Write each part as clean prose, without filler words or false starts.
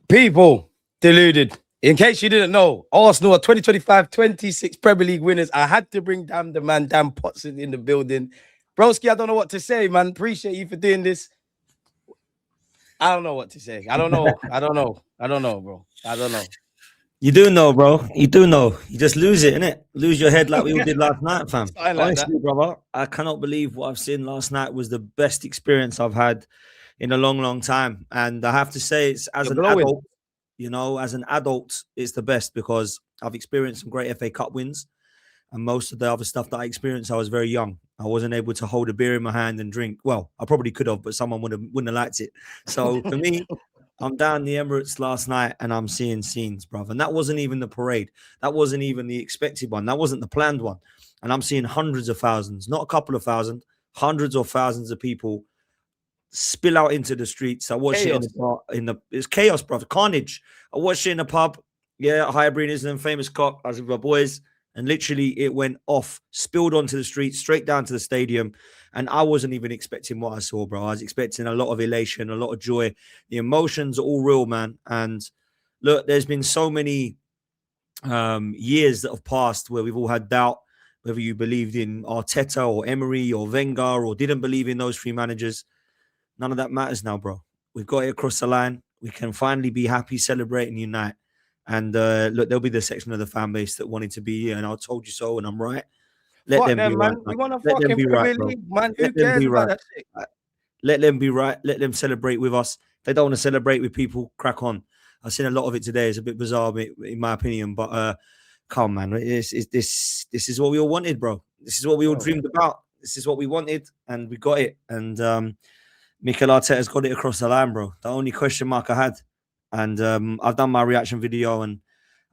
People, deluded. In case you didn't know, Arsenal are 2025-26 Premier League winners. I had to bring down the man, Dan Potts in the building. Broski, I don't know what to say, man. Appreciate you for doing this. I don't know what to say. I don't know, bro. I don't know. You do know, bro. You do know. You just lose it, innit? Lose your head like we all did last night, fam. Something like Honestly, that. brother, I cannot believe what I've seen last night was the best experience I've had in a long, long time. And I have to say, it's as You're an glowing. adult, as an adult, it's the best because I've experienced some great FA Cup wins. And most of the other stuff that I experienced, I was very young. I wasn't able to hold a beer in my hand and drink. Well, I probably could have, but someone wouldn't have liked it. So for me, I'm down the Emirates last night and I'm seeing scenes, brother. And that wasn't even the parade. That wasn't even the expected one. That wasn't the planned one. And I'm seeing hundreds of thousands, not a couple of thousand, hundreds of thousands of people spill out into the streets. I watched it in the bar, it's chaos, brother. Carnage. I watched it in the pub. Yeah, Highbury is an famous cock. I was with my boys. And literally it went off, spilled onto the street, straight down to the stadium. And I wasn't even expecting what I saw, bro. I was expecting a lot of elation, a lot of joy. The emotions are all real, man. And look, there's been so many years that have passed where we've all had doubt, whether you believed in Arteta or Emery or Wenger or didn't believe in those three managers. None of that matters now, bro. We've got it across the line. We can finally be happy, celebrate, and unite. And look, there'll be the section of the fan base that wanted to be here, and I told you so, and I'm right. Let them be man. right, We man. want to Let them fucking be right, Premier bro. League, man. Who Let them cares be about right. that shit? Let them be right. Let them celebrate with us. If they don't want to celebrate with people, crack on. I've seen a lot of it today. It's a bit bizarre, in my opinion, but come on, man. This is what we all wanted, bro. This is what we all dreamed about. This is what we wanted, and we got it. And Mikel Arteta's got it across the line, bro. The only question mark I had. And I've done my reaction video and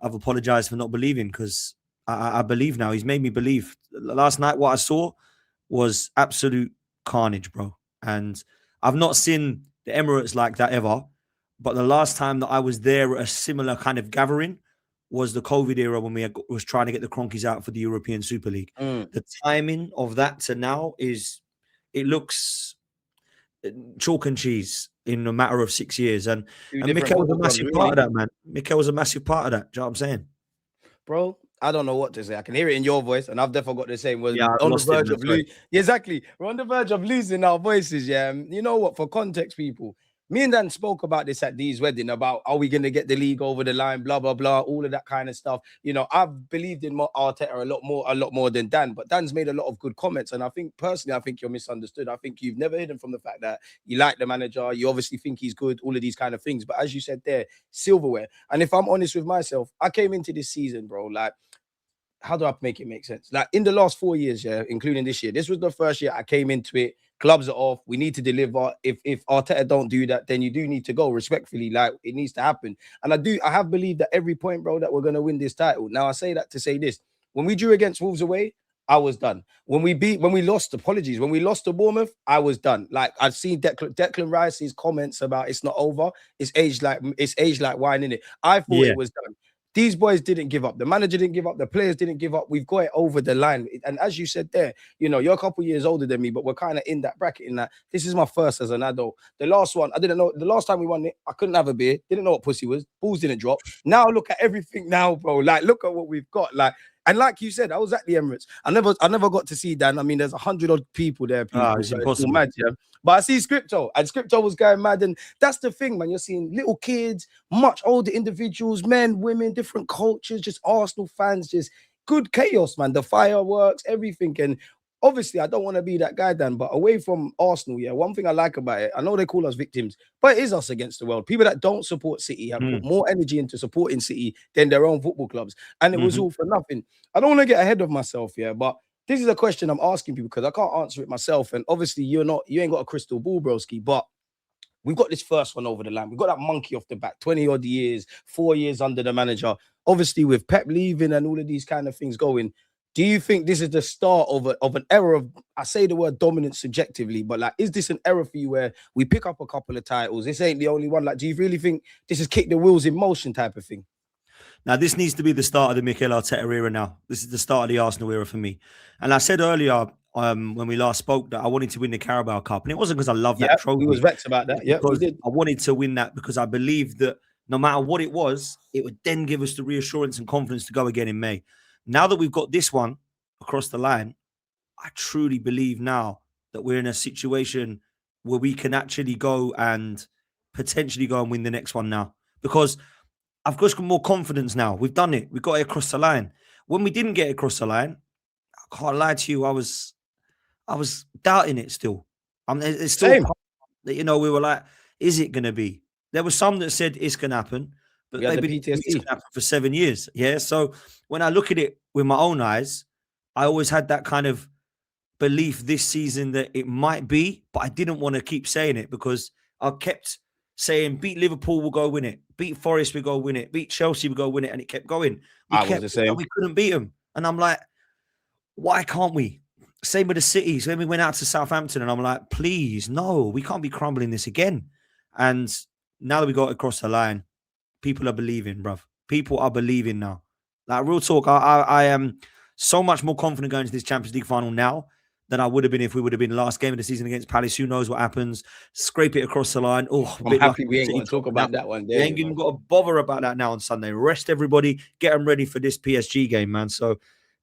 I've apologized for not believing because I believe now. He's made me believe. Last night, what I saw was absolute carnage, bro. And I've not seen the Emirates like that ever. But the last time that I was there at a similar kind of gathering was the COVID era when we was trying to get the Cronkies out for the European Super League. The timing of that to now it looks chalk and cheese in a matter of 6 years. And Mikel was a massive part of that, man. Mikel was a massive part of that. Do you know what I'm saying? Bro, I don't know what to say. I can hear it in your voice, and I've definitely got the same. We're Yeah, on the verge of losing. Yeah, exactly. We're on the verge of losing our voices. Yeah. You know what? For context, people, me and Dan spoke about this at Dee's wedding about are we going to get the league over the line, blah, blah, blah, all of that kind of stuff. You know, I've believed in Arteta a lot more than Dan, but Dan's made a lot of good comments. And I think personally, I think you're misunderstood. I think you've never hidden from the fact that you like the manager. You obviously think he's good, all of these kind of things. But as you said there, silverware. And if I'm honest with myself, I came into this season, bro, like, how do I make it make sense? Like in the last 4 years, yeah, including this year, this was the first year I came into it. Clubs are off. We need to deliver. If Arteta don't do that, then you do need to go respectfully. Like it needs to happen. And I have believed at every point, bro, that we're gonna win this title. Now I say that to say this: when we drew against Wolves away, I was done. When we lost to Bournemouth, I was done. Like I've seen Declan Rice's comments about it's not over. It's aged like wine, innit? I thought it was done. These boys didn't give up. The manager didn't give up. The players didn't give up. We've got it over the line. And as you said there, you know, you're a couple years older than me, but we're kind of in that bracket in that this is my first as an adult. The last one, I didn't know. The last time we won it, I couldn't have a beer. Didn't know what pussy was. Balls didn't drop. Now look at everything now, bro. Like, look at what we've got. Like, and like you said, I was at the Emirates. I never got to see Dan. I mean, there's 100 odd people there. It's impossible. Mad, yeah? But I see Scripto, and Scripto was going mad. And that's the thing, man. You're seeing little kids, much older individuals, men, women, different cultures, just Arsenal fans, just good chaos, man. The fireworks, everything. And obviously, I don't want to be that guy, Dan, but away from Arsenal, yeah, one thing I like about it, I know they call us victims, but it is us against the world. People that don't support City have put more energy into supporting City than their own football clubs. And it was all for nothing. I don't want to get ahead of myself, yeah, but this is a question I'm asking people because I can't answer it myself. And obviously, you ain't got a crystal ball, broski, but we've got this first one over the line. We've got that monkey off the back, 20 odd years, 4 years under the manager. Obviously, with Pep leaving and all of these kind of things going, do you think this is the start of an era of, I say the word dominance subjectively, but like, is this an era for you where we pick up a couple of titles? This ain't the only one. Like, do you really think this has kicked the wheels in motion type of thing? Now, this needs to be the start of the Mikel Arteta era now. This is the start of the Arsenal era for me. And I said earlier when we last spoke that I wanted to win the Carabao Cup. And it wasn't because I love that trophy. We was vexed about that. Yeah, we did. I wanted to win that because I believe that no matter what it was, it would then give us the reassurance and confidence to go again in May. Now that we've got this one across the line, I truly believe now that we're in a situation where we can actually go and potentially go and win the next one now. Because I've got more confidence now. We've done it. We got it across the line. When we didn't get it across the line, I can't lie to you, I was doubting it still. It's still Same. that, we were like, is it going to be? There were some that said it's going to happen, but We had they've the been it's PTSD. going to happen for 7 years. Yeah. So when I look at it with my own eyes, I always had that kind of belief this season that it might be, but I didn't want to keep saying it because I kept saying beat Liverpool, we'll go win it. Beat Forest, we go win it. Beat Chelsea, we go win it. And it kept going. I was the same. We couldn't beat them. And I'm like, why can't we? Same with the City. So then we went out to Southampton and I'm like, please, no, we can't be crumbling this again. And now that we got across the line, people are believing, bruv. People are believing now. Like, real talk, I am so much more confident going to this Champions League final now than I would have been if we would have been last game of the season against Palace. Who knows what happens? Scrape it across the line. Oh, I'm happy we ain't going to talk about that one day. We ain't even got to bother about that now on Sunday. Rest everybody. Get them ready for this PSG game, man. So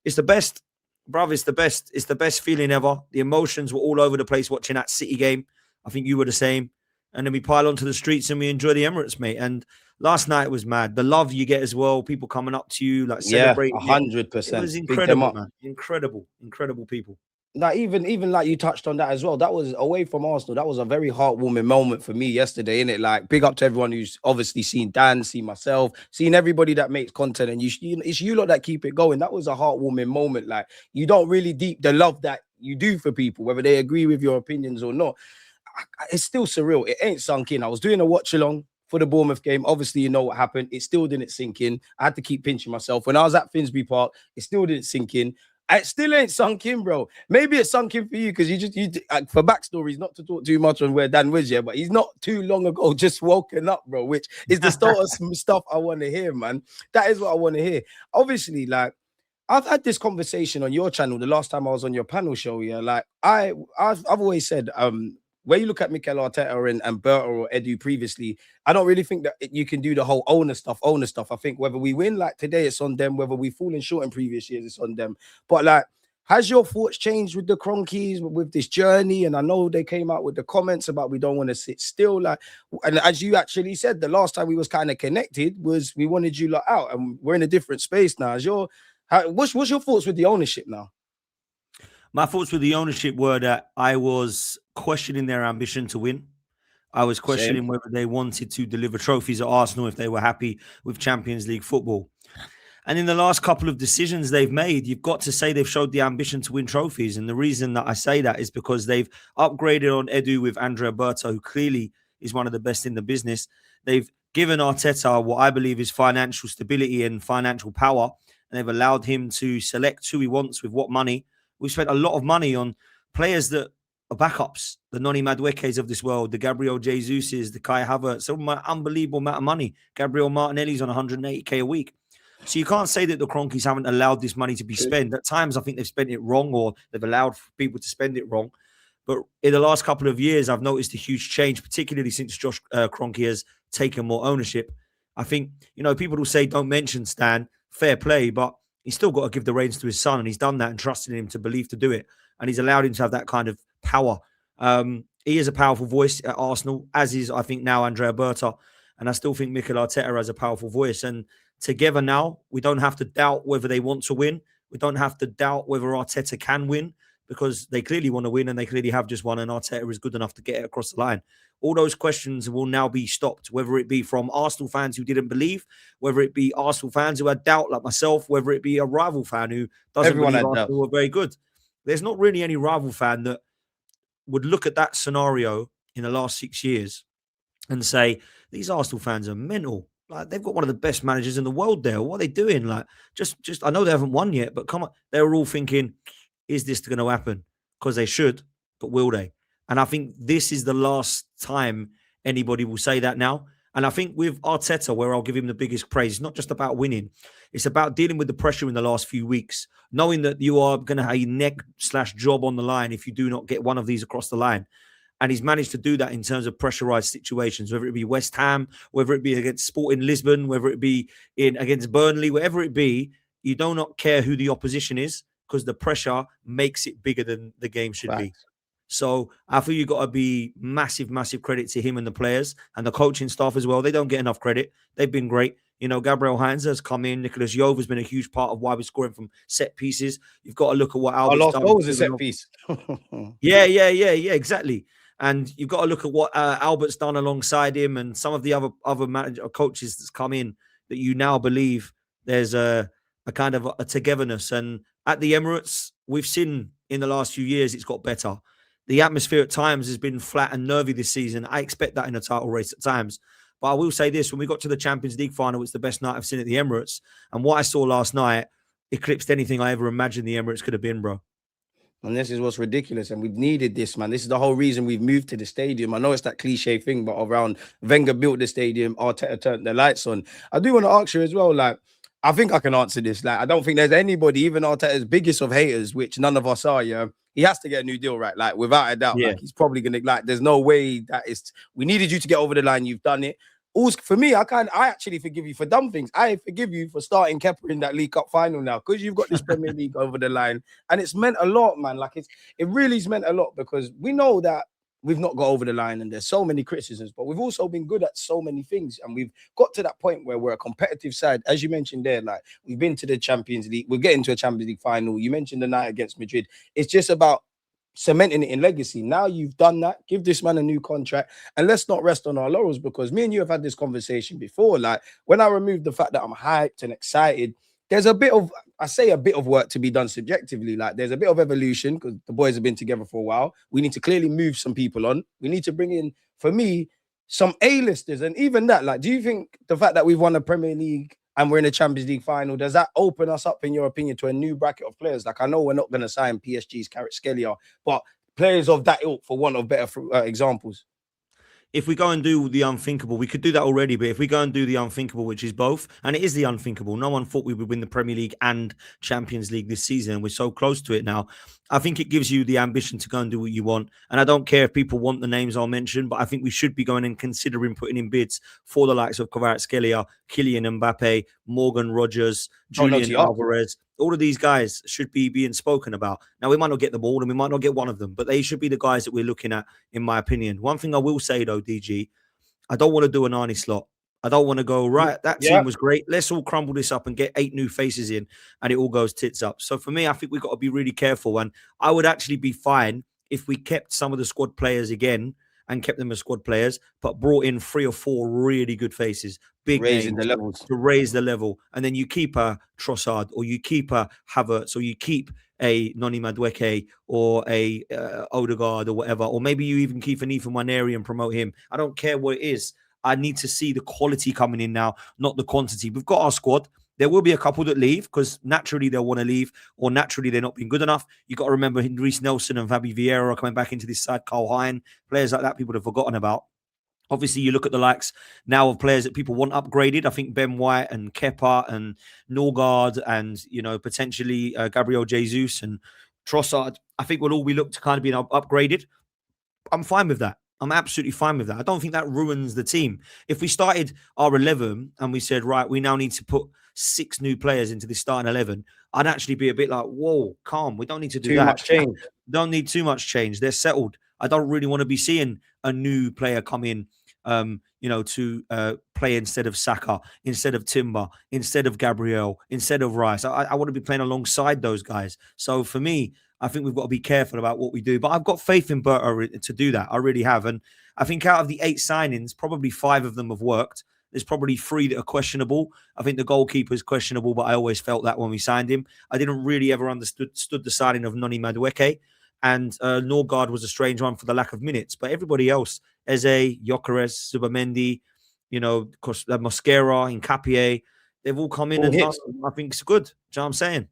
it's the best, bruv. It's the best. It's the best feeling ever. The emotions were all over the place watching that City game. I think you were the same. And then we pile onto the streets and we enjoy the Emirates, mate. And last night was mad. The love you get as well. People coming up to you, like celebrating. 100%. It was incredible, man. Incredible people. Now, even like you touched on that as well. That was away from Arsenal. That was a very heartwarming moment for me yesterday, innit? Like, big up to everyone who's obviously seen Dan, seen myself, seen everybody that makes content, and it's you lot that keep it going. That was a heartwarming moment. Like, you don't really deep the love that you do for people, whether they agree with your opinions or not. It's still surreal. It ain't sunk in. I was doing a watch along for the Bournemouth game. Obviously, you know what happened. It still didn't sink in. I had to keep pinching myself. When I was at Finsbury Park, it still didn't sink in. It still ain't sunk in, bro. Maybe it's sunk in for you because for backstories, not to talk too much on where Dan was, yeah, but he's not too long ago just woken up, bro, which is the sort of stuff I want to hear, man. That is what I want to hear. Obviously, like, I've had this conversation on your channel the last time I was on your panel show, yeah. Like, I've always said, where you look at Mikel Arteta and Berta or Edu previously, I don't really think that you can do the whole owner stuff. I think whether we win like today, it's on them. Whether we've fallen short in previous years, it's on them. But like, has your thoughts changed with the Cronkies, with this journey? And I know they came out with the comments about we don't want to sit still. Like, and as you actually said, the last time we was kind of connected was we wanted you lot out, and we're in a different space now. What's your thoughts with the ownership now? My thoughts with the ownership were that I was questioning their ambition to win. I was questioning whether they wanted to deliver trophies at Arsenal, if they were happy with Champions League football. And in the last couple of decisions they've made, you've got to say they've showed the ambition to win trophies. And the reason that I say that is because they've upgraded on Edu with Andrea Berta, who clearly is one of the best in the business. They've given Arteta what I believe is financial stability and financial power. And they've allowed him to select who he wants with what money. We've spent a lot of money on players that are backups, the Noni Maduekes of this world, the Gabriel Jesuses, the Kai Havertz, some unbelievable amount of money. Gabriel Martinelli's on 180k a week. So you can't say that the Cronkies haven't allowed this money to be spent. At times, I think they've spent it wrong or they've allowed people to spend it wrong. But in the last couple of years, I've noticed a huge change, particularly since Josh Kroenke has taken more ownership. I think, people will say, don't mention Stan, fair play, but he's still got to give the reins to his son, and he's done that and trusted him to believe to do it. And he's allowed him to have that kind of power. He is a powerful voice at Arsenal, as is, I think, now Andrea Berta. And I still think Mikel Arteta has a powerful voice. And together now, we don't have to doubt whether they want to win. We don't have to doubt whether Arteta can win, because they clearly want to win and they clearly have just won, and Arteta is good enough to get it across the line. All those questions will now be stopped, whether it be from Arsenal fans who didn't believe, whether it be Arsenal fans who had doubt like myself, whether it be a rival fan who doesn't believe Arsenal were very good. There's not really any rival fan that would look at that scenario in the last 6 years and say, these Arsenal fans are mental. Like, they've got one of the best managers in the world there. What are they doing? Like, just I know they haven't won yet, but come on. They were all thinking, is this going to happen? Because they should, but will they? And I think this is the last time anybody will say that now. And I think with Arteta, where I'll give him the biggest praise, it's not just about winning. It's about dealing with the pressure in the last few weeks, knowing that you are going to have a neck/job on the line if you do not get one of these across the line. And he's managed to do that in terms of pressurized situations, whether it be West Ham, whether it be against Sporting Lisbon, whether it be against Burnley, wherever it be. You do not care who the opposition is because the pressure makes it bigger than the game should be. Facts. So I feel you got to be massive, massive credit to him and the players and the coaching staff as well. They don't get enough credit. They've been great. You know, Gabriel Heinze has come in. Nicholas Jove has been a huge part of why we're scoring from set pieces. You've got to look at what Our Albert's last done. goal was a set piece. Yeah, exactly. And you've got to look at what Albert's done alongside him and some of the other manager coaches that's come in that you now believe there's a kind of a togetherness. And at the Emirates, we've seen in the last few years it's got better. The atmosphere at times has been flat and nervy this season. I expect that in a title race at times. But I will say this, when we got to the Champions League final, it's the best night I've seen at the Emirates. And what I saw last night eclipsed anything I ever imagined the Emirates could have been, bro. And this is what's ridiculous. And we've needed this, man. This is the whole reason we've moved to the stadium. I know it's that cliche thing, but around Wenger built the stadium, Arteta turned the lights on. I do want to ask you as well, like, I think I can answer this. Like, I don't think there's anybody, even Arteta's biggest of haters, which none of us are, yeah. He has to get a new deal, right? Like, without a doubt. Yeah. Like, he's probably gonna, like, there's no way that is, we needed you to get over the line, you've done it. Also, for me, I actually forgive you for dumb things. I forgive you for starting Kepa in that League Cup final now because you've got this Premier League over the line, and it's meant a lot, man. Like it really's meant a lot because we know that we've not got over the line, and there's so many criticisms, but we've also been good at so many things, and we've got to that point where we're a competitive side, as you mentioned there. Like we've been to the Champions League, we're getting to a Champions League final. You mentioned the night against Madrid. It's just about cementing it in legacy. Now you've done that, give this man a new contract, and let's not rest on our laurels because me and you have had this conversation before. Like when I removed the fact that I'm hyped and excited, there's a bit of work to be done subjectively. Like there's a bit of evolution because the boys have been together for a while. We need to clearly move some people on. We need to bring in, for me, some A-listers. And even that, like, do you think the fact that we've won a Premier League and we're in the Champions League final, does that open us up, in your opinion, to a new bracket of players? Like, I know we're not going to sign PSG's Kvaratskhelia, but players of that ilk, for want of better examples. If we go and do the unthinkable, we could do that already, but if we go and do the unthinkable, which is both, and it is the unthinkable, no one thought we would win the Premier League and Champions League this season, and we're so close to it now. I think it gives you the ambition to go and do what you want. And I don't care if people want the names I'll mention, but I think we should be going and considering putting in bids for the likes of Kvaratskhelia, Kylian Mbappe, Morgan Rogers, Julian Alvarez. All of these guys should be being spoken about. Now, we might not get the ball and we might not get one of them, but they should be the guys that we're looking at, in my opinion. One thing I will say, though, DG, I don't want to do an Arnie slot. I don't want to go, right, that team was great. Let's all crumble this up and get 8 new faces in and it all goes tits up. So for me, I think we've got to be really careful. And I would actually be fine if we kept some of the squad players again and kept them as squad players, but brought in 3 or 4 really good faces, big raising names the levels to raise the level. And then you keep a Trossard or you keep a Havertz or you keep a Noni Madueke or a Odegaard or whatever, or maybe you even keep an Ethan Nwaneri and promote him. I don't care what it is. I need to see the quality coming in now, not the quantity. We've got our squad. There will be a couple that leave because naturally they'll want to leave or naturally they're not being good enough. You've got to remember Reece Nelson and Fabi Vieira are coming back into this side. Carl Hein, players like that people have forgotten about. Obviously, you look at the likes now of players that people want upgraded. I think Ben White and Kepa and Norgard and, you know, potentially Gabriel Jesus and Trossard. I think we'll all be looked to kind of be upgraded. I'm fine with that. I'm absolutely fine with that. I don't think that ruins the team. If we started our 11 and we said, right, we now need to put 6 new players into this starting 11, I'd actually be a bit like, whoa, calm. We don't need to do that. Too much change. Don't need too much change. They're settled. I don't really want to be seeing a new player come in, to play instead of Saka, instead of Timber, instead of Gabriel, instead of Rice. I want to be playing alongside those guys. So for me, I think we've got to be careful about what we do. But I've got faith in Berta to do that. I really have. And I think out of the 8 signings, probably 5 of them have worked. There's probably 3 that are questionable. I think the goalkeeper is questionable, but I always felt that when we signed him. I didn't really ever understood the signing of Noni Madueke. And Norgard was a strange one for the lack of minutes. But everybody else, Eze, Gyökeres, Zubamendi, Mosquera, Nkapie, they've all come in and done. I think it's good. Do you know what I'm saying?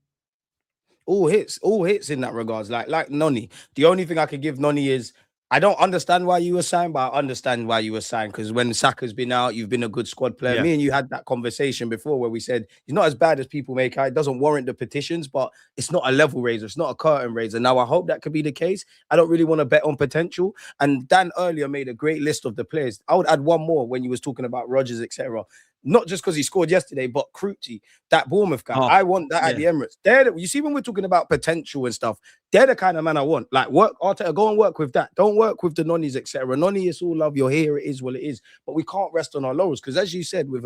All hits in that regards. Like Noni. The only thing I could give Noni is I don't understand why you were signed, but I understand why you were signed because when Saka's been out, you've been a good squad player. Yeah. Me and you had that conversation before where we said he's not as bad as people make out. It doesn't warrant the petitions, but it's not a level raiser. It's not a curtain raiser. Now, I hope that could be the case. I don't really want to bet on potential. And Dan earlier made a great list of the players. I would add one more when you was talking about Rodgers, etc. Not just because he scored yesterday, but Krutty, that Bournemouth guy. Oh, I want that at the yeah. Emirates. You see, when we're talking about potential and stuff, they're the kind of man I want. Like, work, Arteta, go and work with that. Don't work with the nonnies, etc. Nonny, it's all love. You're here. It is what it is. But we can't rest on our laurels because, as you said, with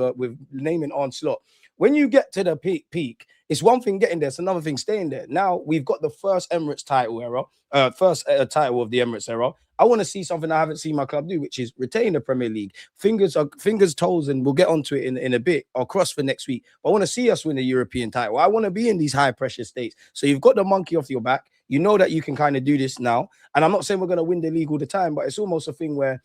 naming Onslaught, when you get to the peak, it's one thing getting there. It's another thing staying there. Now we've got the first Emirates title era, first title of the Emirates era. I want to see something I haven't seen my club do, which is retain the Premier League. Fingers, toes, and we'll get onto it in a bit. I'll cross for next week. But I want to see us win the European title. I want to be in these high pressure states. So you've got the monkey off your back. You know that you can kind of do this now. And I'm not saying we're going to win the league all the time, but it's almost a thing where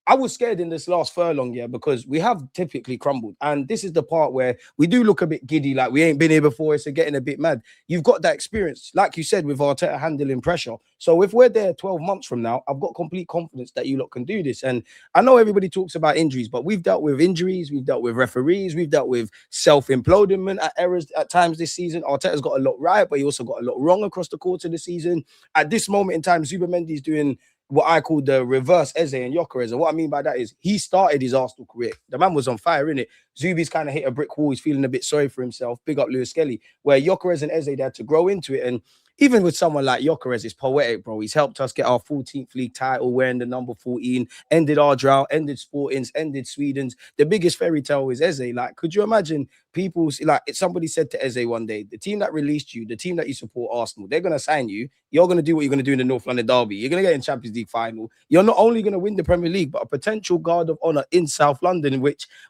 I was scared in this last furlong, yeah, because we have typically crumbled. And this is the part where we do look a bit giddy, like we ain't been here before, so getting a bit mad. You've got that experience, like you said, with Arteta handling pressure. So if we're there 12 months from now, I've got complete confidence that you lot can do this. And I know everybody talks about injuries, but we've dealt with injuries, we've dealt with referees, we've dealt with self-implodement at errors at times this season. Arteta's got a lot right, but he also got a lot wrong across the course of the season. At this moment in time, Zubimendi's doing what I call the reverse Eze and Gyökeres. And what I mean by that is he started his Arsenal career. The man was on fire, innit? Zubi's kind of hit a brick wall. He's feeling a bit sorry for himself. Big up Lewis Kelly. Where Gyökeres and Eze, they had to grow into it. And even with someone like Gyökeres, it's poetic, bro. He's helped us get our 14th league title, wearing the number 14, ended our drought, ended Sporting's, ended Sweden's. The biggest fairy tale is Eze. Like, could you imagine people, like, somebody said to Eze one day, the team that released you, the team that you support, Arsenal, they're going to sign you. You're going to do what you're going to do in the North London Derby. You're going to get in Champions League final. You're not only going to win the Premier League, but a potential guard of honor in South London,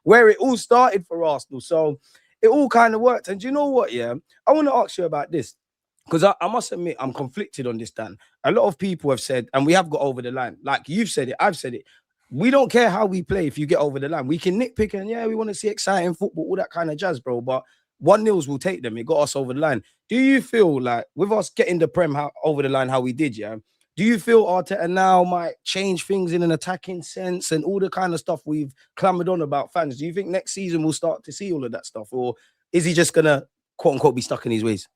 where it all started for Arsenal. So it all kind of worked. And do you know what? Yeah, I want to ask you about this. Because I must admit, I'm conflicted on this, Dan. A lot of people have said, and we have got over the line. Like you've said it, I've said it. We don't care how we play if you get over the line. We can nitpick and, yeah, we want to see exciting football, all that kind of jazz, bro. But 1-0s will take them. It got us over the line. Do you feel like, with us getting the Prem over the line how we did, yeah, do you feel Arteta now might change things in an attacking sense and all the kind of stuff we've clamored on about fans? Do you think next season we'll start to see all of that stuff? Or is he just going to, quote unquote, be stuck in his ways?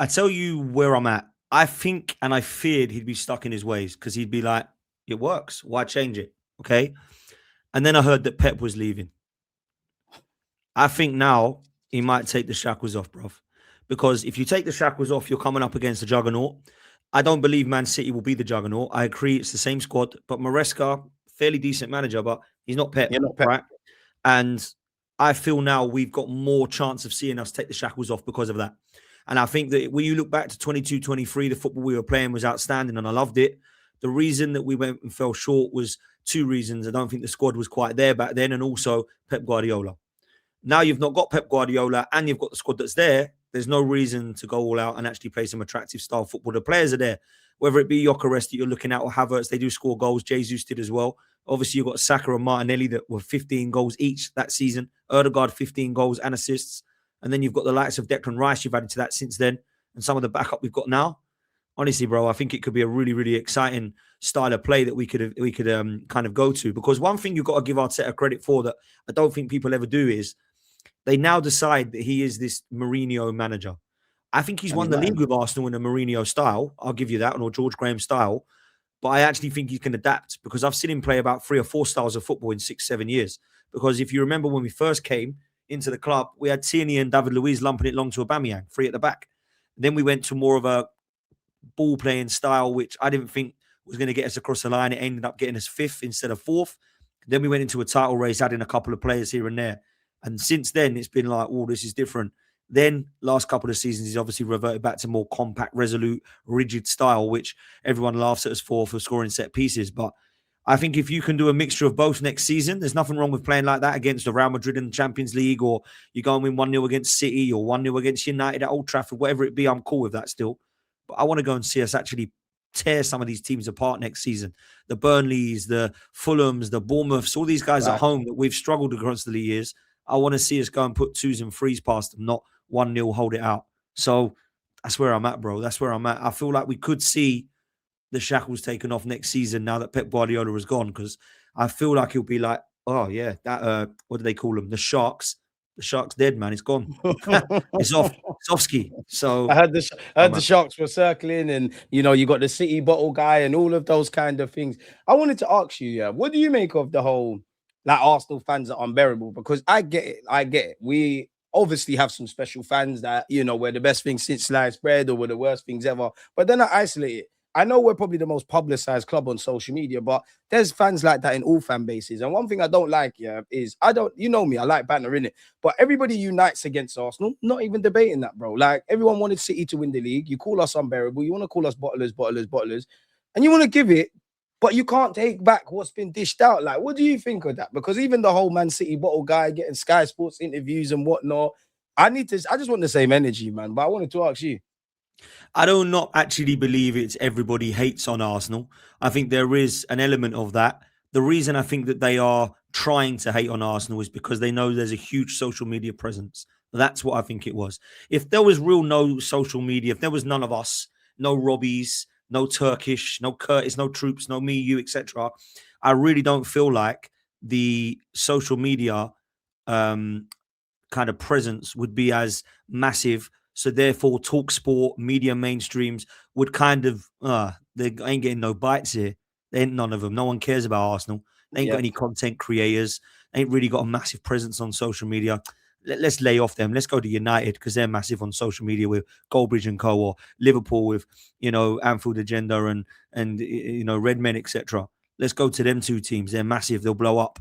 I tell you where I'm at. I think and I feared he'd be stuck in his ways because he'd be like, it works. Why change it? Okay. And then I heard that Pep was leaving. I think now he might take the shackles off, bruv. Because if you take the shackles off, you're coming up against the juggernaut. I don't believe Man City will be the juggernaut. I agree, it's the same squad. But Maresca, fairly decent manager, but he's not Pep. You're not Pep. Right? And I feel now we've got more chance of seeing us take the shackles off because of that. And I think that when you look back to 22-23, the football we were playing was outstanding and I loved it. The reason that we went and fell short was two reasons. I don't think the squad was quite there back then, and also Pep Guardiola. Now you've not got Pep Guardiola and you've got the squad that's there. There's no reason to go all out and actually play some attractive style football. The players are there, whether it be Gyökeres that you're looking at or Havertz, they do score goals. Jesus did as well. Obviously, you've got Saka and Martinelli that were 15 goals each that season. Ødegaard, 15 goals and assists. And then you've got the likes of Declan Rice you've added to that since then. And some of the backup we've got now. Honestly, bro, I think it could be a really, really exciting style of play that we could kind of go to. Because one thing you've got to give Arteta credit for that I don't think people ever do is they now decide that he is this Mourinho manager. I think he's won the league with Arsenal in a Mourinho style. I'll give you that, or George Graham style. But I actually think he can adapt because I've seen him play about 3 or 4 styles of football in 6-7 years. Because if you remember when we first came into the club, we had Tierney and David Luiz lumping it long to Aubameyang, 3 at the back. Then we went to more of a ball-playing style, which I didn't think was going to get us across the line. It ended up getting us 5th instead of 4th. Then we went into a title race, adding a couple of players here and there. And since then, it's been like, oh, this is different. Then last couple of seasons, he's obviously reverted back to more compact, resolute, rigid style, which everyone laughs at us for scoring set pieces. But I think if you can do a mixture of both next season, there's nothing wrong with playing like that against the Real Madrid in the Champions League, or you go and win 1-0 against City or 1-0 against United at Old Trafford, whatever it be, I'm cool with that still. But I want to go and see us actually tear some of these teams apart next season. The Burnleys, the Fulhams, the Bournemouths, all these guys at home that we've struggled across the years. I want to see us go and put 2s and 3s past them, not 1-0, hold it out. So that's where I'm at, bro. That's where I'm at. I feel like we could see the shackles taken off next season now that Pep Guardiola is gone, because I feel like he'll be like, oh yeah, that what do they call them? The Sharks. The Sharks dead, man. It's gone. It's off. It's off ski. So I oh, heard the man. Sharks were circling, and you got the City bottle guy and all of those kind of things. I wanted to ask you, yeah, what do you make of the whole like Arsenal fans are unbearable? Because I get it, I get it. We obviously have some special fans that we're the best thing since sliced bread or we're the worst things ever. But then I isolate it. I know we're probably the most publicized club on social media, but there's fans like that in all fan bases. And one thing I don't like, yeah, is I don't, me, I like banter in it. But everybody unites against Arsenal. Not even debating that, bro. Like everyone wanted City to win the league. You call us unbearable. You want to call us bottlers, bottlers, bottlers, and you want to give it, but you can't take back what's been dished out. Like, what do you think of that? Because even the whole Man City bottle guy getting Sky Sports interviews and whatnot, I just want the same energy, man. But I wanted to ask you. I do not actually believe it's everybody hates on Arsenal. I think there is an element of that. The reason I think that they are trying to hate on Arsenal is because they know there's a huge social media presence. That's what I think it was. If there was real no social media, if there was none of us, no Robbies, no Turkish, no Curtis, no Troops, no me, you, etc., I really don't feel like the social media kind of presence would be as massive. So therefore, Talk Sport, media mainstreams would kind of they ain't getting no bites here. They ain't none of them. No one cares about Arsenal. They ain't got any content creators. They ain't really got a massive presence on social media. Let's lay off them. Let's go to United because they're massive on social media with Goldbridge and Co. Or Liverpool with Anfield Agenda and Redmen, etc. Let's go to them two teams. They're massive. They'll blow up.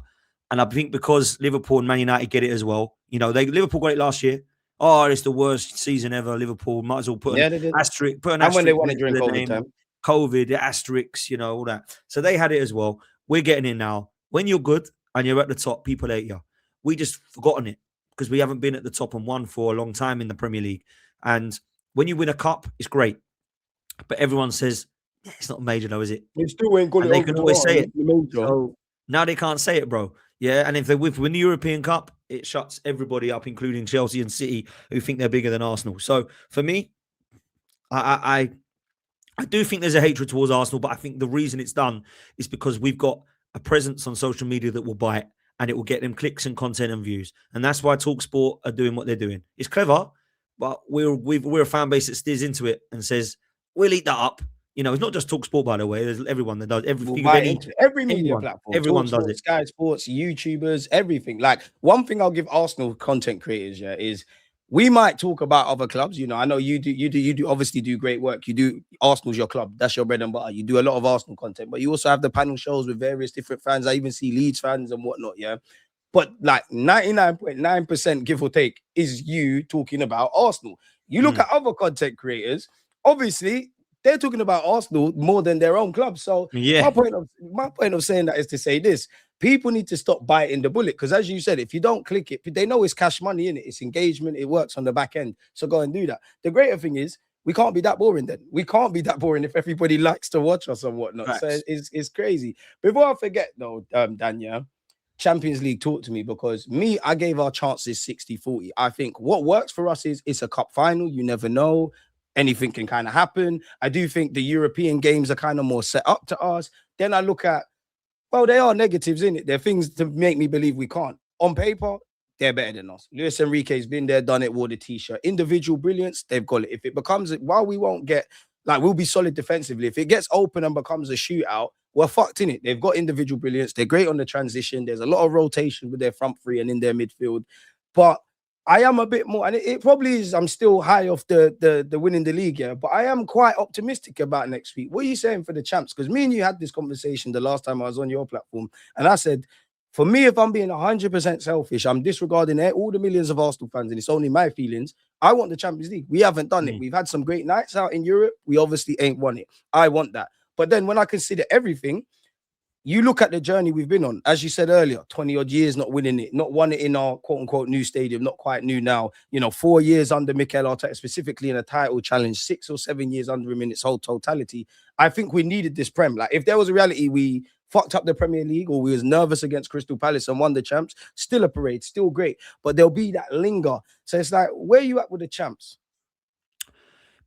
And I think because Liverpool and Man United get it as well. Liverpool got it last year. Oh, it's the worst season ever. Liverpool might as well put an asterisk. Put an asterisk. And when they won it during COVID time. COVID, the asterisks, all that. So they had it as well. We're getting it now. When you're good and you're at the top, people hate you. We just forgotten it because we haven't been at the top and won for a long time in the Premier League. And when you win a cup, it's great. But everyone says, it's not major though, is it? It still ain't good. And they can always say it. So now they can't say it, bro. Yeah, and if they win the European Cup, it shuts everybody up, including Chelsea and City, who think they're bigger than Arsenal. So for me, I do think there's a hatred towards Arsenal, but I think the reason it's done is because we've got a presence on social media that will bite and it will get them clicks and content and views. And that's why TalkSport are doing what they're doing. It's clever, but we're a fan base that steers into it and says, we'll eat that up. It's not just TalkSport, by the way. There's everyone that does everything. Every media platform. Everyone does it. Sky Sports, YouTubers, everything. Like one thing I'll give Arsenal content creators, is we might talk about other clubs. I know you do obviously do great work. You do Arsenal's your club. That's your bread and butter. You do a lot of Arsenal content, but you also have the panel shows with various different fans. I even see Leeds fans and whatnot. Yeah. But like 99.9% give or take is you talking about Arsenal. You look at other content creators, obviously they're talking about Arsenal more than their own club. So my point of saying that is to say this: people need to stop biting the bullet because, as you said, if you don't click it, they know it's cash money in it. It's engagement. It works on the back end. So go and do that. The greater thing is we can't be that boring. Then we can't be that boring if everybody likes to watch us and whatnot. Right. So it's crazy. Before I forget, though, Danya, Champions League, talk to me because I gave our chances 60-40. I think what works for us is it's a cup final. You never know. Anything can kind of happen. I do think the European games are kind of more set up to us. Then I look at, well, they are negatives in it. They're things to make me believe we can't. On paper, they're better than us. Luis Enrique's been there, done it, wore the t-shirt. Individual brilliance, they've got it. If it becomes, while we won't get, we'll be solid defensively. If it gets open and becomes a shootout, we're fucked in it. They've got individual brilliance. They're great on the transition. There's a lot of rotation with their front three and in their midfield. But I am a bit more, and it probably is, I'm still high off the winning the league, yeah, but I am quite optimistic about next week. What are you saying for the champs? Because me and you had this conversation the last time I was on your platform, and I said, for me, if I'm being 100% selfish, I'm disregarding all the millions of Arsenal fans, and it's only my feelings, I want the Champions League. We haven't done it. We've had some great nights out in Europe. We obviously ain't won it. I want that. But then when I consider everything, you look at the journey we've been on, as you said earlier, 20 odd years not winning it, not won it in our quote unquote new stadium, not quite new now, 4 years under Mikel Arteta, specifically in a title challenge, 6 or 7 years under him in its whole totality. I think we needed this Prem. Like if there was a reality, we fucked up the Premier League or we was nervous against Crystal Palace and won the champs, still a parade, still great, but there'll be that linger. So it's like, where are you at with the champs?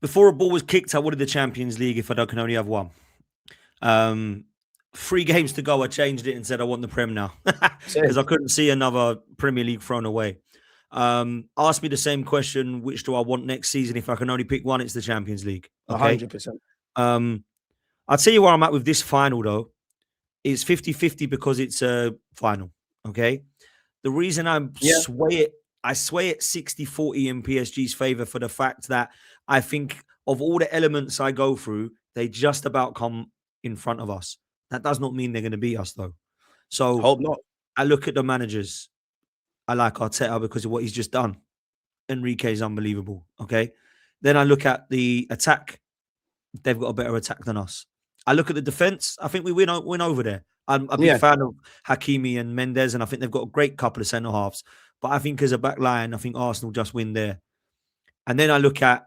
Before a ball was kicked, I wanted the Champions League if I can only have one. Um, 3 games to go, I changed it and said I want the Prem now because I couldn't see another Premier League thrown away. Ask me the same question: which do I want next season? If I can only pick one, it's the Champions League. Okay. 100%. I'll tell you where I'm at with this final, though. It's 50-50 because it's a final. Okay. The reason I sway it 60-40 in PSG's favor for the fact that I think of all the elements I go through, they just about come in front of us. That does not mean they're going to beat us, though. So Hope not. I look at the managers. I like Arteta because of what he's just done. Enrique is unbelievable. Okay. Then I look at the attack. They've got a better attack than us. I look at the defense. I think we win over there. I'm a big fan of Hakimi and Mendes, and I think they've got a great couple of centre halves. But I think as a back line, I think Arsenal just win there. And then I look at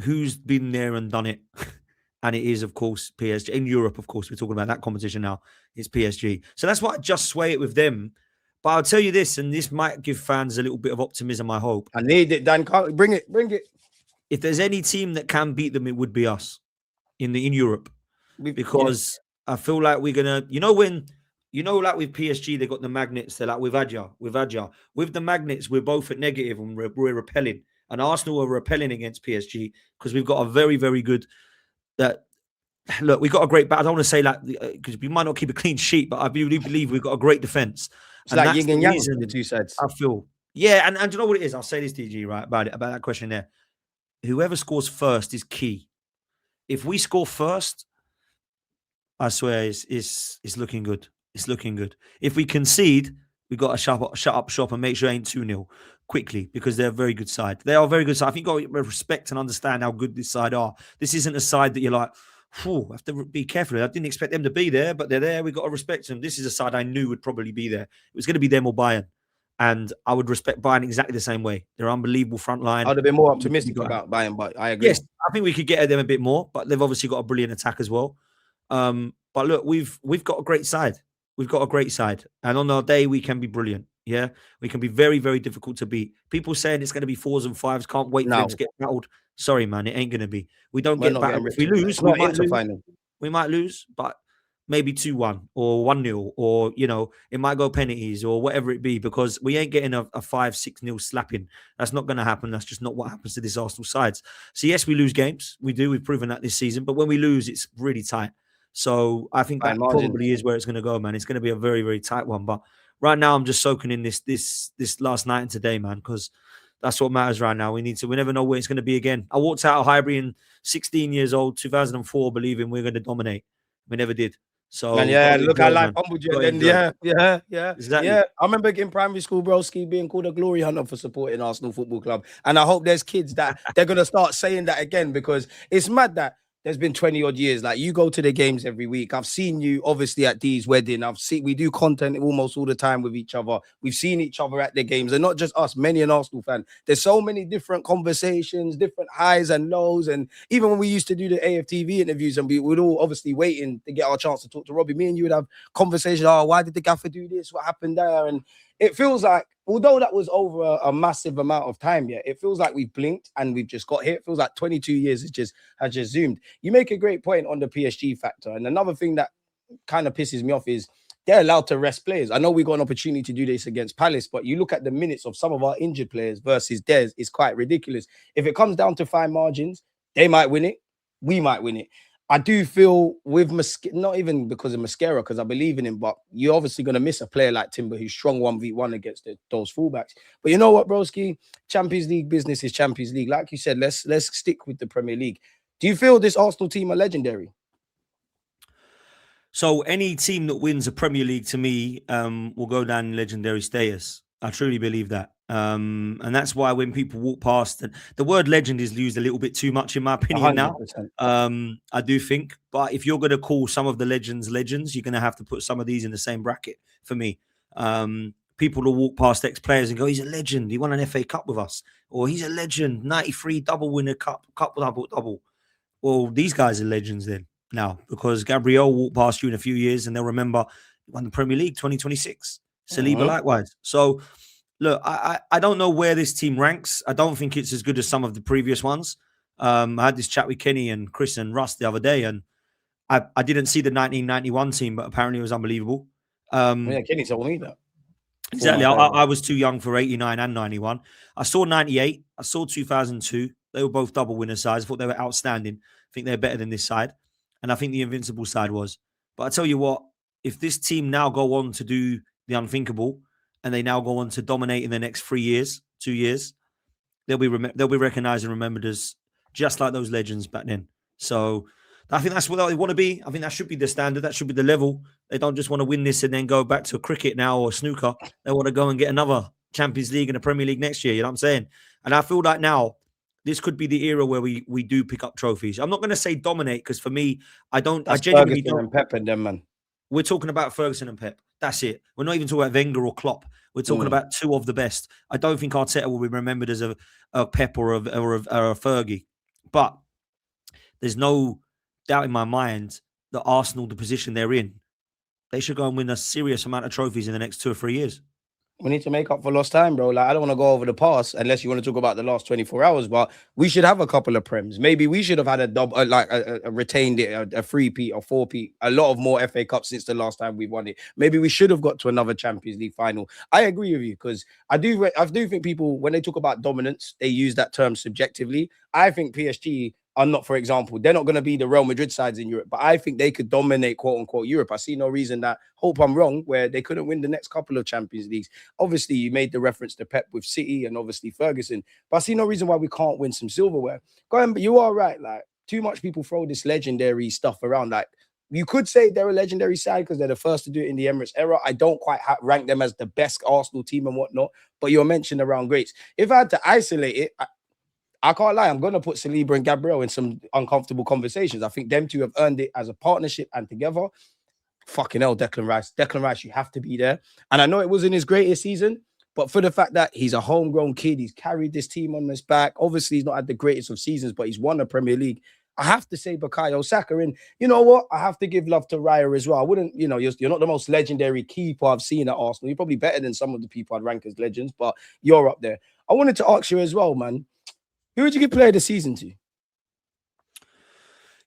who's been there and done it. And it is, of course, PSG. In Europe, of course, we're talking about that competition now. It's PSG. So that's why I just sway it with them. But I'll tell you this, and this might give fans a little bit of optimism, I hope. I need it, Dan. Bring it. If there's any team that can beat them, it would be us in Europe. Because I feel like we're gonna, like with PSG, they got the magnets. They're like, we've had ya. With the magnets, we're both at negative and we're repelling. And Arsenal are repelling against PSG because we've got a very, very good. Look, we've got a great. But I don't want to say that because we might not keep a clean sheet, but I really believe we've got a great defense. It's like yin and yang, the two sides. I feel, and you know what it is? I'll say this, DG, right about that question there. Whoever scores first is key. If we score first, I swear it's looking good. It's looking good. If we concede, we've got to shut up shop and make sure it ain't 2-0 quickly because they're a very good side. They are a very good side. I think you've got to respect and understand how good this side are. This isn't a side that you're like, I have to be careful. I didn't expect them to be there, but they're there. We've got to respect them. This is a side I knew would probably be there. It was going to be them or Bayern. And I would respect Bayern exactly the same way. They're unbelievable front line. I'd have been more optimistic about Bayern, but I agree. Yes, I think we could get at them a bit more, but they've obviously got a brilliant attack as well. But look, we've got a great side. We've got a great side. And on our day, we can be brilliant. Yeah, we can be very, very difficult to beat. People saying it's going to be 4s and 5s. Can't wait for them to get battled. Sorry, man, it ain't going to be. We don't get battled. If we lose, we might lose, but maybe 2-1 or 1-0 or, it might go penalties or whatever it be because we ain't getting a 5-6-0 slapping. That's not going to happen. That's just not what happens to this Arsenal sides. So, yes, we lose games. We do. We've proven that this season. But when we lose, it's really tight. So I think that probably is where it's going to go, man. It's going to be a very, very tight one. But right now, I'm just soaking in this last night and today, man, because that's what matters right now. We never know where it's going to be again. I walked out of Highbury 16 years old, 2004, believing we're going to dominate. We never did. So look how life humbled you. Then yeah. Exactly. Yeah, I remember in primary school, broski, being called a glory hunter for supporting Arsenal Football Club, and I hope there's kids that they're gonna start saying that again because it's mad that there's been 20 odd years. Like you go to the games every week. I've seen you obviously at Dee's wedding. We do content almost all the time with each other. We've seen each other at the games, and not just us, many an Arsenal fan. There's so many different conversations, different highs and lows. And even when we used to do the AFTV interviews and we would all obviously waiting to get our chance to talk to Robbie, me and you would have conversations. Oh, why did the gaffer do this? What happened there? And it feels like, although that was over a massive amount of time, it feels like we've blinked and we've just got here. It feels like 22 years has just zoomed. You make a great point on the PSG factor. And another thing that kind of pisses me off is they're allowed to rest players. I know we got an opportunity to do this against Palace, but you look at the minutes of some of our injured players versus theirs, it's quite ridiculous. If it comes down to fine margins, they might win it. We might win it. I do feel with not even because of Mascara, because I believe in him, but you're obviously going to miss a player like Timber who's strong 1v1 against those fullbacks. But you know what, broski? Champions League business is Champions League. Like you said, let's stick with the Premier League. Do you feel this Arsenal team are legendary? So any team that wins a Premier League to me will go down in legendary status. I truly believe that. And that's why when people walk past, the word legend is used a little bit too much in my opinion 100%. Now. I do think, but if you're going to call some of the legends, you're going to have to put some of these in the same bracket for me. People will walk past ex-players and go, he's a legend. He won an FA Cup with us. Or he's a legend, 93 double winner cup double. Well, these guys are legends then now because Gabriel walked past you in a few years and they'll remember he won the Premier League 2026. Saliba likewise. So, look, I don't know where this team ranks. I don't think it's as good as some of the previous ones. I had this chat with Kenny and Chris and Russ the other day, and I didn't see the 1991 team, but apparently it was unbelievable. Yeah, Kenny told me that. Exactly. I was too young for 89 and 91. I saw 98. I saw 2002. They were both double winner sides. I thought they were outstanding. I think they're better than this side. And I think the Invincible side was. But I tell you what, if this team now go on to do the unthinkable and they now go on to dominate in the next 3 years, 2 years, they'll be recognized and remembered as just like those legends back then. So I think that's what they want to be. I think that should be the standard. That should be the level. They don't just want to win this and then go back to cricket now or snooker. They want to go and get another Champions League and a Premier League next year. You know what I'm saying? And I feel like now this could be the era where we do pick up trophies. I'm not going to say dominate because for me, I genuinely don't. And Pep and them, man. We're talking about Ferguson and Pep. That's it. We're not even talking about Wenger or Klopp. We're talking about two of the best. I don't think Arteta will be remembered as a Pep or a Fergie. But there's no doubt in my mind that Arsenal, the position they're in, they should go and win a serious amount of trophies in the next 2 or 3 years. We need to make up for lost time, bro. Like, I don't want to go over the past unless you want to talk about the last 24 hours, but we should have a couple of prems. Maybe we should have had a retained it, a 3-peat or 4-peat, a lot of more FA Cups since the last time we won it. Maybe we should have got to another Champions League final. I agree with you because I do think people, when they talk about dominance, they use that term subjectively. I think PSG are not, for example, they're not going to be the Real Madrid sides in Europe, but I think they could dominate, quote unquote, Europe. I see no reason that, hope I'm wrong, where they couldn't win the next couple of Champions Leagues. Obviously, you made the reference to Pep with City and obviously Ferguson, but I see no reason why we can't win some silverware. Go ahead, but you are right. Like, too much people throw this legendary stuff around. Like, you could say they're a legendary side because they're the first to do it in the Emirates era. I don't quite rank them as the best Arsenal team and whatnot, but you're mentioned around greats. If I had to isolate it, I can't lie. I'm going to put Saliba and Gabriel in some uncomfortable conversations. I think them two have earned it as a partnership and together. Fucking hell, Declan Rice. Declan Rice, you have to be there. And I know it wasn't his greatest season, but for the fact that he's a homegrown kid, he's carried this team on his back. Obviously, he's not had the greatest of seasons, but he's won the Premier League. I have to say Bukayo Saka. And you know what? I have to give love to Raya as well. I wouldn't, you're not the most legendary keeper I've seen at Arsenal. You're probably better than some of the people I'd rank as legends, but you're up there. I wanted to ask you as well, man. Who would you give player of the season to?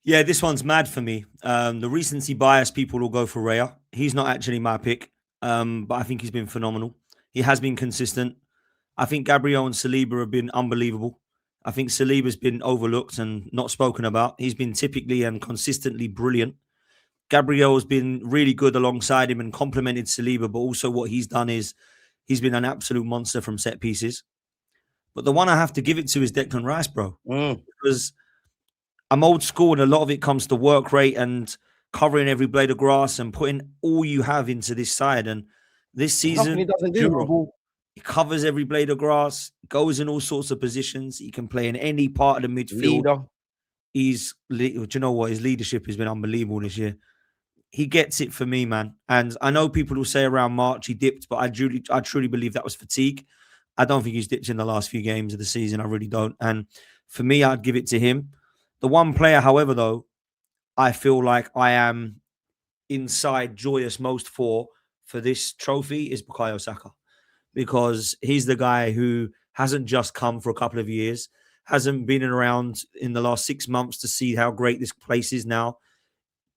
Yeah, this one's mad for me. The recency bias, people will go for Raya. He's not actually my pick, but I think he's been phenomenal. He has been consistent. I think Gabriel and Saliba have been unbelievable. I think Saliba's been overlooked and not spoken about. He's been typically and consistently brilliant. Gabriel has been really good alongside him and complemented Saliba, but also what he's done is he's been an absolute monster from set pieces. But the one I have to give it to is Declan Rice, bro. Because I'm old school and a lot of it comes to work rate and covering every blade of grass and putting all you have into this side. And this season, he doesn't do, bro. He covers every blade of grass, goes in all sorts of positions. He can play in any part of the midfield. Do you know what? His leadership has been unbelievable this year. He gets it for me, man. And I know people will say around March he dipped, but I truly believe that was fatigue. I don't think he's dipped in the last few games of the season. I really don't. And for me, I'd give it to him. The one player, however, though, I feel like I am inside joyous most for this trophy is Bukayo Saka. Because he's the guy who hasn't just come for a couple of years, hasn't been around in the last 6 months to see how great this place is now.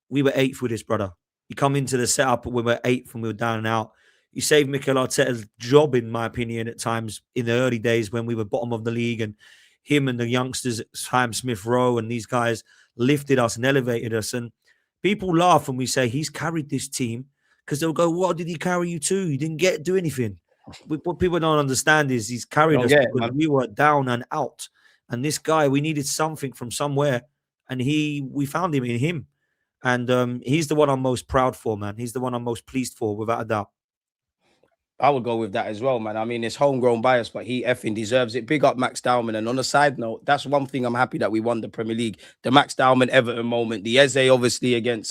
We were 8th with this, brother. You come into the setup, we were 8th and we were down and out. You saved Mikel Arteta's job, in my opinion, at times in the early days when we were bottom of the league, and him and the youngsters, Sam Smith-Rowe and these guys lifted us and elevated us. And people laugh when we say he's carried this team because they'll go, what did he carry you to? You didn't do anything. What people don't understand is he's carried us because we were down and out. And this guy, we needed something from somewhere, and we found him in him. And he's the one I'm most proud for, man. He's the one I'm most pleased for, without a doubt. I would go with that as well, man. I mean, it's homegrown bias, but he effing deserves it. Big up Max Dowman. And on a side note, that's one thing I'm happy that we won the Premier League. The Max Dowman Everton moment, the Eze obviously against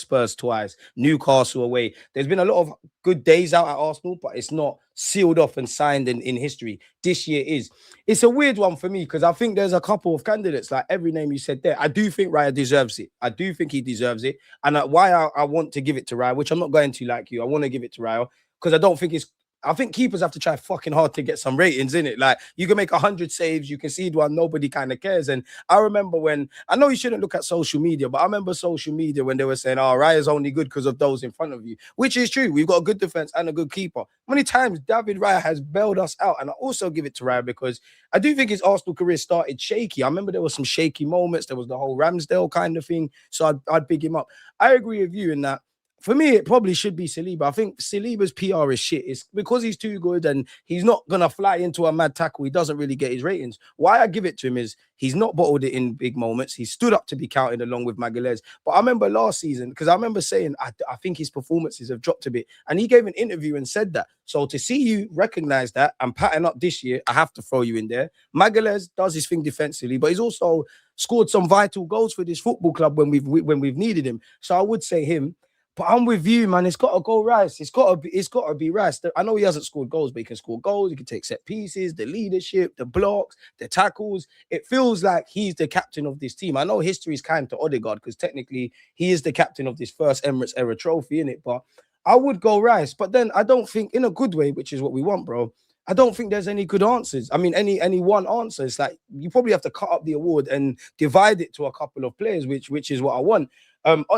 Spurs twice, Newcastle away. There's been a lot of good days out at Arsenal, but it's not sealed off and signed in history. This year is. It's a weird one for me because I think there's a couple of candidates, like every name you said there. I do think Raya deserves it. I do think he deserves it. And why I want to give it to Raya, which I'm not going to like you. I want to give it to Raya because I don't think it's I think keepers have to try fucking hard to get some ratings in it. Like you can make 100 saves, you can see one, nobody kind of cares. And I remember when I know you shouldn't look at social media, but I remember social media when they were saying, "Oh, Raya's only good because of those in front of you," which is true. We've got a good defense and a good keeper. Many times David Raya has bailed us out, and I also give it to Raya because I do think his Arsenal career started shaky. I remember there were some shaky moments. There was the whole Ramsdale kind of thing, so I'd big him up. I agree with you in that. For me, it probably should be Saliba. I think Saliba's PR is shit. It's because he's too good and he's not going to fly into a mad tackle. He doesn't really get his ratings. Why I give it to him is he's not bottled it in big moments. He stood up to be counted along with Magalhaes. But I remember last season, because I remember saying, I think his performances have dropped a bit. And he gave an interview and said that. So to see you recognize that and pattern up this year, I have to throw you in there. Magalhaes does his thing defensively, but he's also scored some vital goals for this football club when we've needed him. So I would say him. But I'm with you, man. It's got to go Rice. It's got to be Rice. I know he hasn't scored goals, but he can score goals. He can take set pieces, the leadership, the blocks, the tackles. It feels like he's the captain of this team. I know history is kind to Odegaard because technically he is the captain of this first Emirates era trophy, innit? But I would go Rice. But then I don't think in a good way, which is what we want, bro. I don't think there's any good answers. I mean, any one answer. It's like you probably have to cut up the award and divide it to a couple of players, which is what I want.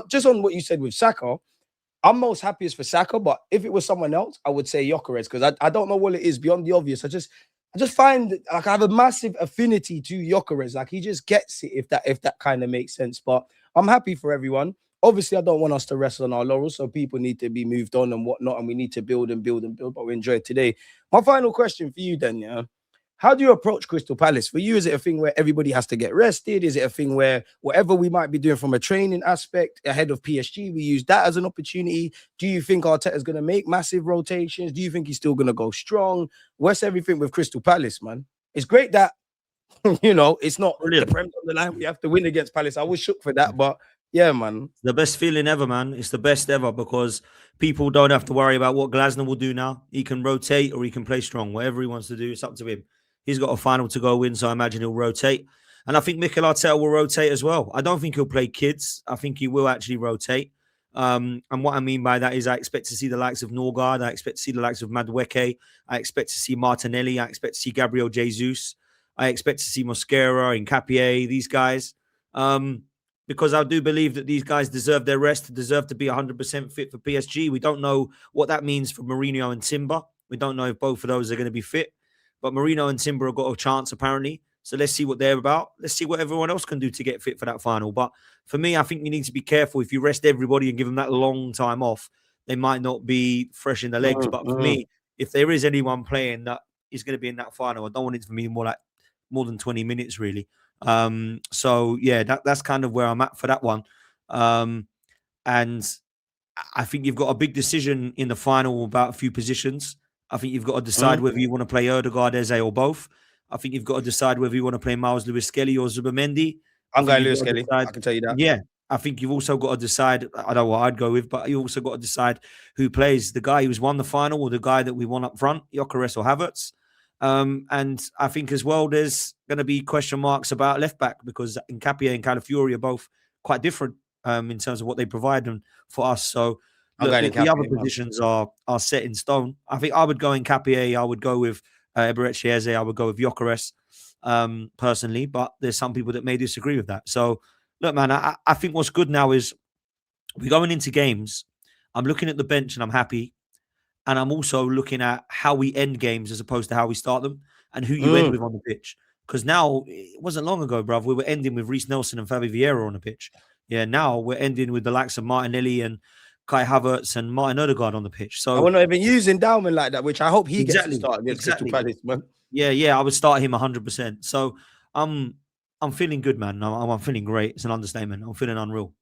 Just on what you said with Saka, I'm most happiest for Saka, but if it was someone else, I would say Gyökeres because I don't know what it is beyond the obvious. I just find like I have a massive affinity to Gyökeres. Like he just gets it if that kind of makes sense. But I'm happy for everyone. Obviously, I don't want us to rest on our laurels, so people need to be moved on and whatnot, and we need to build and build and build. But we enjoy it today. My final question for you, then, yeah. How do you approach Crystal Palace? For you, is it a thing where everybody has to get rested? Is it a thing where whatever we might be doing from a training aspect ahead of PSG, we use that as an opportunity? Do you think Arteta's going to make massive rotations? Do you think he's still going to go strong? What's everything with Crystal Palace, man? It's great that, it's not Brilliant. the Prem's on the line. We have to win against Palace. I was shook for that, but yeah, man. The best feeling ever, man. It's the best ever because people don't have to worry about what Glasner will do now. He can rotate or he can play strong. Whatever he wants to do, it's up to him. He's got a final to go win, so I imagine he'll rotate. And I think Mikel Arteta will rotate as well. I don't think he'll play kids. I think he will actually rotate. And what I mean by that is I expect to see the likes of Norgard. I expect to see the likes of Madueke. I expect to see Martinelli. I expect to see Gabriel Jesus. I expect to see Mosquera and Capier, these guys. Because I do believe that these guys deserve their rest, deserve to be 100% fit for PSG. We don't know what that means for Mourinho and Timber. We don't know if both of those are going to be fit. But Mourinho and Timber have got a chance, apparently. So let's see what they're about. Let's see what everyone else can do to get fit for that final. But for me, I think you need to be careful. If you rest everybody and give them that long time off, they might not be fresh in the legs. But for me, if there is anyone playing that is going to be in that final, I don't want it to be more than 20 minutes, really. So, yeah, that's kind of where I'm at for that one. And I think you've got a big decision in the final about a few positions. I think you've got to decide whether you want to play Odegaard, Eze, or both. I think you've got to decide whether you want to play Miles Lewis-Skelly or Zubimendi. I'm going Lewis-Skelly. I can tell you that. Yeah. I think you've also got to decide, I don't know what I'd go with, but you also got to decide who plays, the guy who's won the final or the guy that we won up front, Gyökeres or Havertz. And I think as well, there's going to be question marks about left back because Nkapia and Calafiori are both quite different in terms of what they provide for us. So the other positions are set in stone. I think I would go in Nkapia. I would go with Eberechi Eze. I would go with Gyökeres personally, but there's some people that may disagree with that. So look, man, I think what's good now is we're going into games. I'm looking at the bench and I'm happy. And I'm also looking at how we end games as opposed to how we start them and who you end with on the pitch. Because now, it wasn't long ago, bruv, we were ending with Reece Nelson and Fabi Vieira on the pitch. Yeah, now we're ending with the likes of Martinelli and Kai Havertz and Martin Odegaard on the pitch. So we're not even using Dowman like that, which I hope he gets to start against Crystal Palace, man. Yeah, I would start him 100%. So I'm feeling good, man. I'm feeling great. It's an understatement. I'm feeling unreal.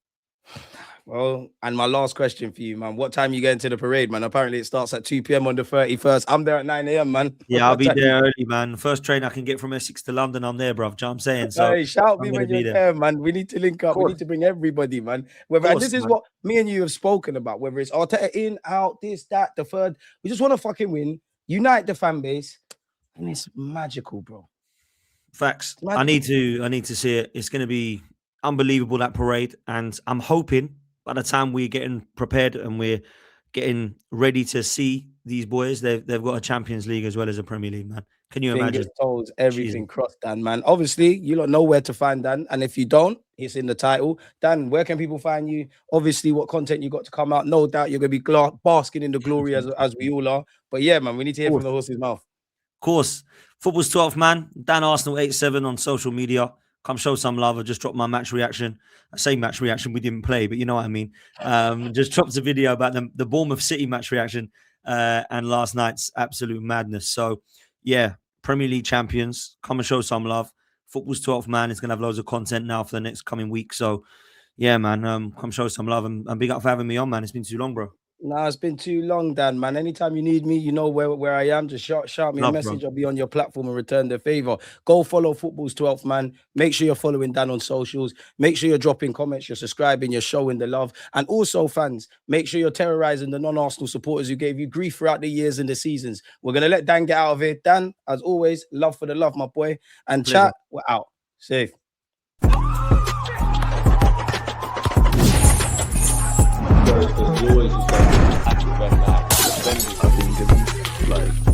Well, and my last question for you, man. What time you getting to the parade, man? Apparently it starts at 2 p.m. on the 31st. I'm there at 9 a.m., man. Yeah, I'll be there early, man. First train I can get from Essex to London, I'm there, bruv. Do you know what I'm saying? So hey, shout me when you're there, man. We need to link up. We need to bring everybody, man. And this is what me and you have spoken about, whether it's Arteta in, out, this, that, the third. We just want to fucking win, unite the fan base, and it's magical, bro. Facts. I need to see it. It's going to be unbelievable, that parade. And I'm hoping by the time we're getting prepared and we're getting ready to see these boys, they've got a Champions League as well as a Premier League, man. Can you Fingers, imagine? toes, everything Jesus. crossed, Dan, man. Obviously, you don't know where to find Dan. And if you don't, it's in the title. Dan, where can people find you? Obviously, what content you got to come out? No doubt you're going to be basking in the glory as we all are. But yeah, man, we need to hear from the horse's mouth. Of course. Football's 12th man. Dan Arsenal 87 on social media. Come show some love. I just dropped my match reaction. I say match reaction, we didn't play, but you know what I mean. Just dropped a video about the Bournemouth City match reaction and last night's absolute madness. So, yeah, Premier League champions. Come and show some love. Football's 12th man is going to have loads of content now for the next coming week. So, yeah, man, come show some love and big up for having me on, man. It's been too long, bro. Nah, it's been too long, Dan, man. Anytime you need me, you know where I am. Just shout me a message. Bro. I'll be on your platform and return the favor. Go follow Football's 12th, man. Make sure you're following Dan on socials. Make sure you're dropping comments, you're subscribing, you're showing the love. And also, fans, make sure you're terrorizing the non-Arsenal supporters who gave you grief throughout the years and the seasons. We're going to let Dan get out of here. Dan, as always, love for the love, my boy. And chat, we're out. Safe. Always when like defending, I think, like